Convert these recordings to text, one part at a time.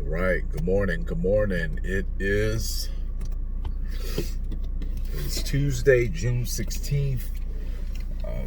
Right. Good morning. Good morning. It's Tuesday, June 16th,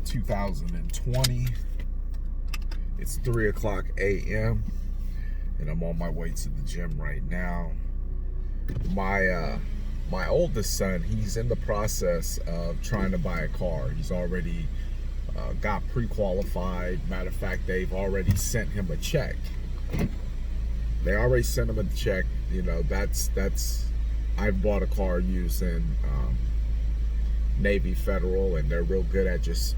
2020. It's 3 o'clock a.m. and I'm on my way to the gym right now. My oldest son, he's in the process of trying to buy a car. He's already got pre-qualified. Matter of fact, they've already sent him a check. They already sent him a check. You know, that's. I bought a car using Navy Federal, and they're real good at just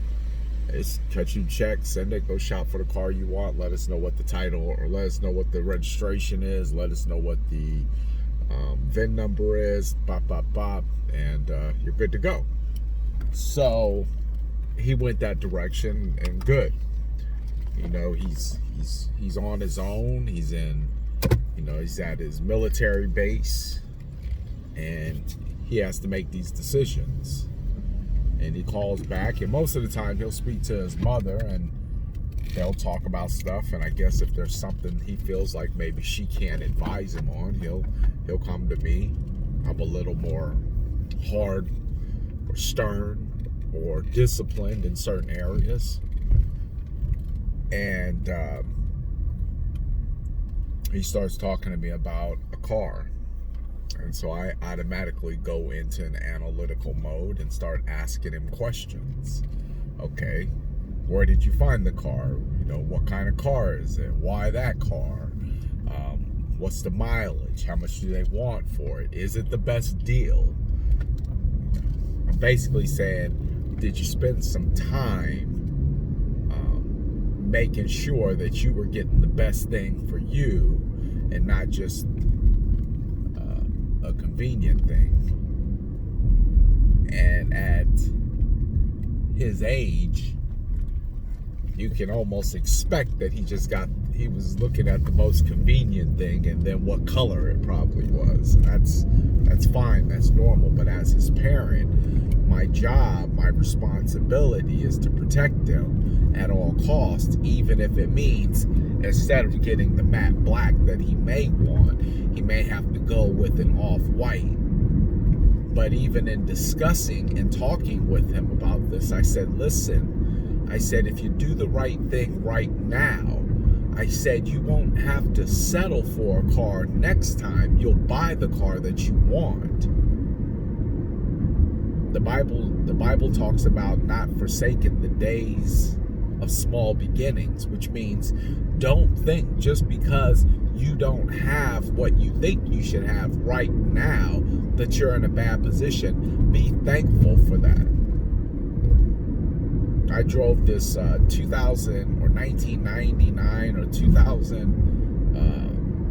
cut you check, send it, go shop for the car you want. Let us know what the title, or let us know what the registration is. Let us know what the VIN number is. Bop bop bop, and you're good to go. So he went that direction, and good. You know, he's on his own. He's in. You know, he's at his military base, and he has to make these decisions. And he calls back, and most of the time he'll speak to his mother, and they'll talk about stuff. And I guess if there's something he feels like maybe she can't advise him on, he'll come to me. I'm a little more hard or stern or disciplined in certain areas. And he starts talking to me about a car. And so I automatically go into an analytical mode and start asking him questions. Okay, where did you find the car? You know, what kind of car is it? Why that car? What's the mileage? How much do they want for it? Is it the best deal? I'm basically saying, did you spend some time making sure that you were getting the best thing for you and not just a convenient thing? And at his age, you can almost expect that he was looking at the most convenient thing and then what color it probably was. And that's fine, that's normal. But as his parent, my job, my responsibility is to protect them at all costs, even if it means instead of getting the matte black that he may want, he may have to go with an off-white. But even in discussing and talking with him about this, I said, listen, I said, if you do the right thing right now, I said, you won't have to settle for a car next time. You'll buy the car that you want. The Bible talks about not forsaking the days of small beginnings, which means don't think just because you don't have what you think you should have right now that you're in a bad position. Be thankful for that. I drove this 2000 or 1999 or 2000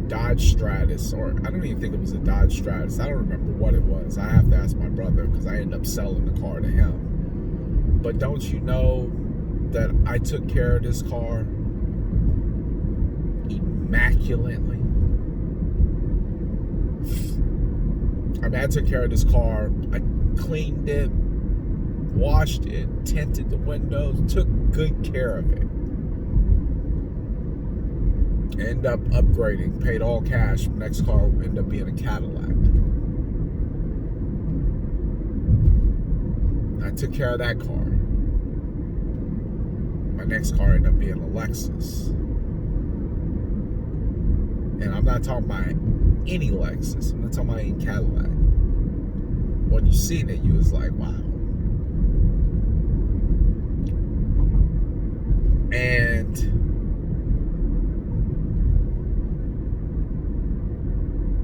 Dodge Stratus, or I don't even think it was a Dodge Stratus. I don't remember what it was. I have to ask my brother because I ended up selling the car to him. But don't you know that I took care of this car immaculately? I mean, I took care of this car. I cleaned it, washed it, tinted the windows, took good care of it. End up upgrading, paid all cash. Next car ended up being a Cadillac. I took care of that car. My next car ended up being a Lexus. And I'm not talking about any Lexus. I'm not talking about any Cadillac. When you seen it, you was like, wow. And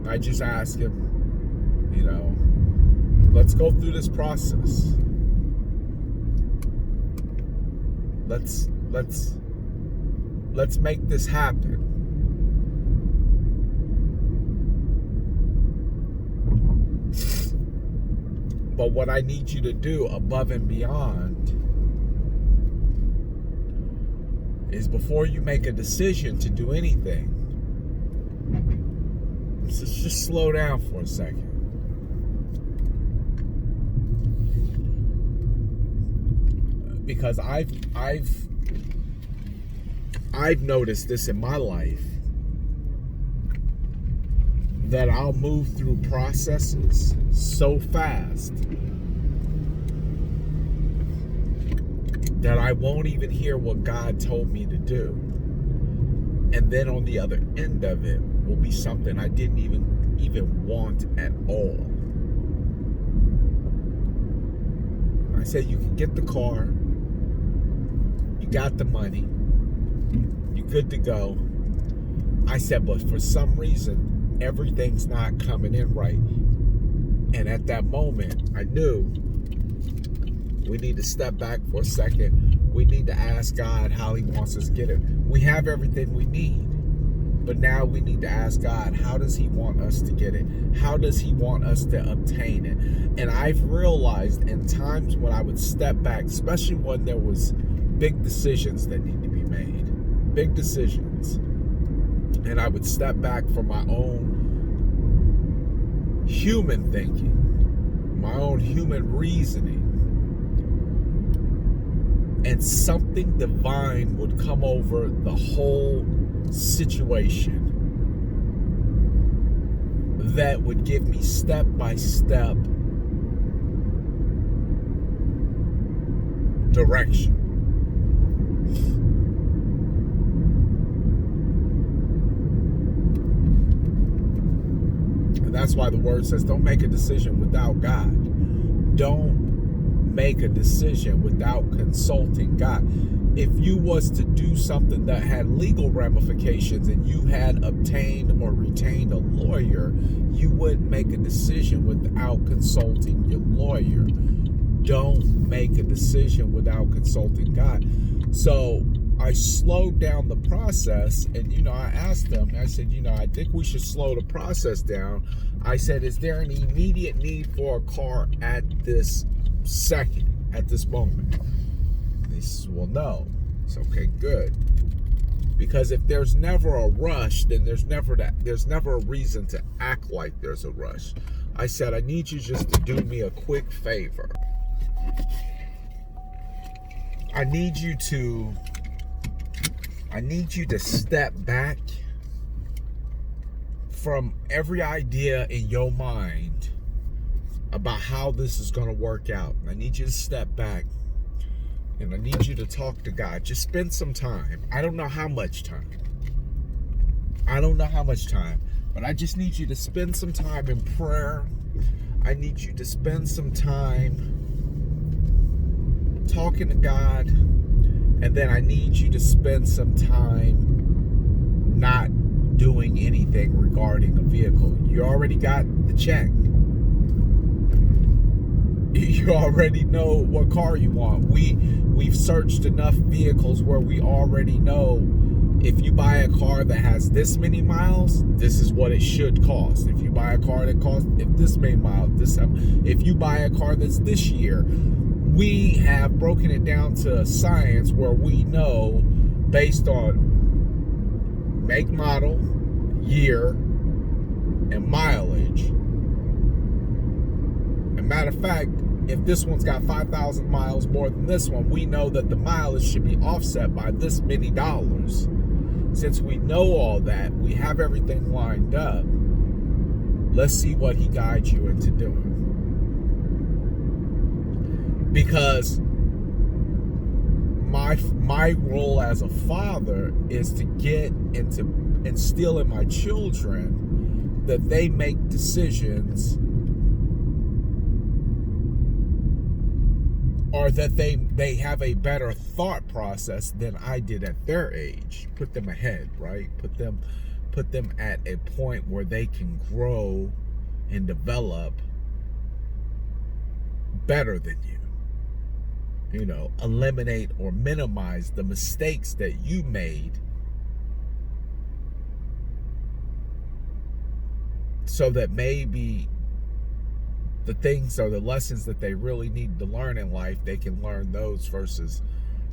I just asked him, you know, let's go through this process. Let's make this happen. But what I need you to do above and beyond is before you make a decision to do anything, just slow down for a second. Because I've I've noticed this in my life. that I'll move through processes so fast that I won't even hear what God told me to do. And then on the other end of it will be something I didn't even want at all. I said, you can get the car, you got the money, you're good to go. I said, but for some reason, everything's not coming in right. And at that moment, I knew we need to step back for a second. We need to ask God how he wants us to get it. We have everything we need. But now we need to ask God, how does he want us to get it? How does he want us to obtain it? And I've realized in times when I would step back, especially when there was big decisions that need to be made, big decisions, and I would step back from my own human thinking, my own human reasoning, and something divine would come over the whole situation that would give me step-by-step direction. And that's why the word says, don't make a decision without God. Don't make a decision without consulting God. If you was to do something that had legal ramifications and you had obtained or retained a lawyer, you wouldn't make a decision without consulting your lawyer. Don't make a decision without consulting God. So I slowed down the process, and I asked them, I said, I think we should slow the process down. I said, is there an immediate need for a car at this second, at this moment? They said, well, no. It's okay, good. Because if there's never a rush, then there's never a reason to act like there's a rush. I said, I need you just to do me a quick favor. I need you to step back from every idea in your mind about how this is going to work out. I need you to step back, and I need you to talk to God. Just spend some time. I don't know how much time. But I just need you to spend some time in prayer. I need you to spend some time talking to God. And then I need you to spend some time not doing anything regarding a vehicle. You already got the check. You already know what car you want. We've searched enough vehicles where we already know if you buy a car that has this many miles, this is what it should cost. If you buy a car that costs this many miles, if you buy a car that's this year, we have broken it down to science where we know based on make, model, year, and mileage. And matter of fact, if this one's got 5,000 miles more than this one, we know that the mileage should be offset by this many dollars. Since we know all that, we have everything lined up. Let's see what he guides you into doing. Because my role as a father is to get into instill in my children that they make decisions, or that they have a better thought process than I did at their age. Put them ahead, right? Put them at a point where they can grow and develop better than you. Eliminate or minimize the mistakes that you made, so that maybe the things or the lessons that they really need to learn in life, they can learn those versus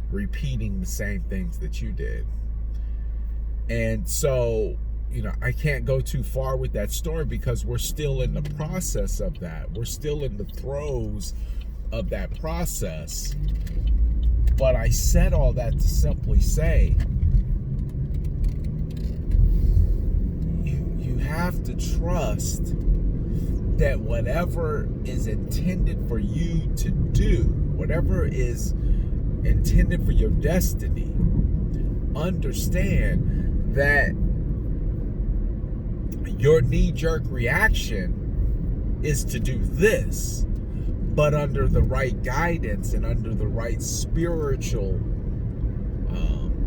repeating the same things that you did. And so, I can't go too far with that story because we're still in the process of that. We're still in the throes of that process. But I said all that to simply say, you have have to trust that whatever is intended for you to do, whatever is intended for your destiny, understand that your knee-jerk reaction is to do this, but under the right guidance and under the right spiritual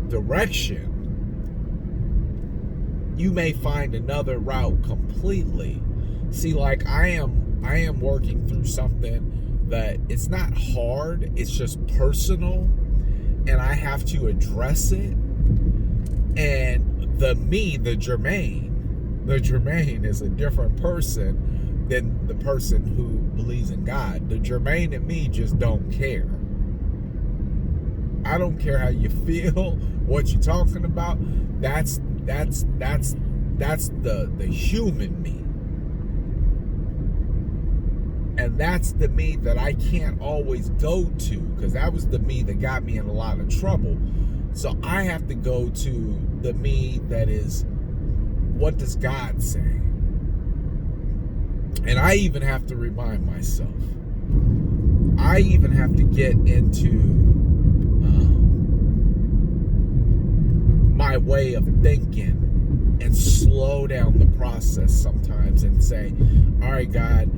direction, you may find another route completely. See, like I am working through something that it's not hard, it's just personal, and I have to address it. And the Germaine is a different person than the person who believes in God. The Germaine and me just don't care. I don't care how you feel, what you're talking about. That's the human me. And that's the me that I can't always go to, because that was the me that got me in a lot of trouble. So I have to go to the me that is, what does God say? And I even have to remind myself. I even have to get into my way of thinking and slow down the process sometimes and say, all right, God,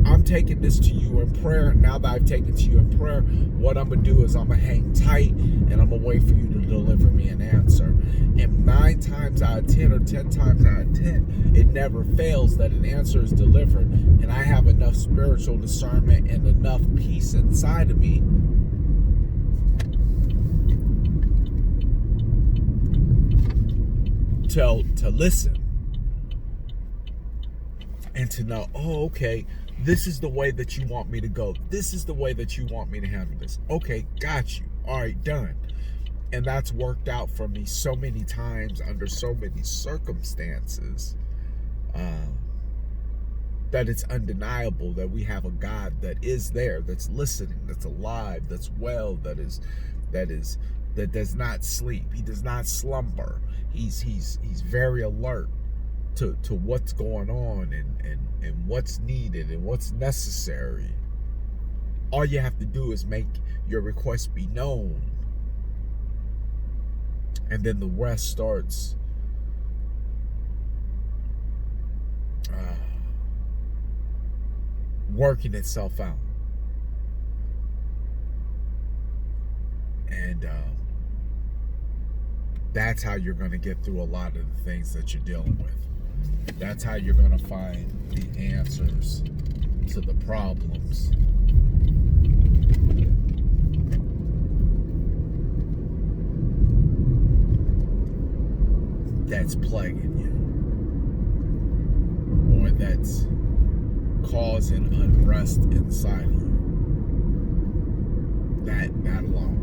I'm taking this to you in prayer. Now that I've taken it to you in prayer, what I'm going to do is I'm going to hang tight and I'm going to wait for you to deliver me an answer. And 9 times out of 10 or 10 times out of 10, it never fails that an answer is delivered. And I have enough spiritual discernment and enough peace inside of me to listen and to know, oh, okay, this is the way that you want me to go. This is the way that you want me to handle this. Okay, got you. All right, done. And that's worked out for me so many times under so many circumstances that it's undeniable that we have a God that is there, that's listening, that's alive, that's well, that does not sleep. He does not slumber. He's very alert to what's going on and what's needed and what's necessary. All you have to do is make your request be known, and then the rest starts working itself out. And that's how you're going to get through a lot of the things that you're dealing with. That's how you're going to find the answers to the problems that's plaguing you, or that's causing unrest inside of you. That alone.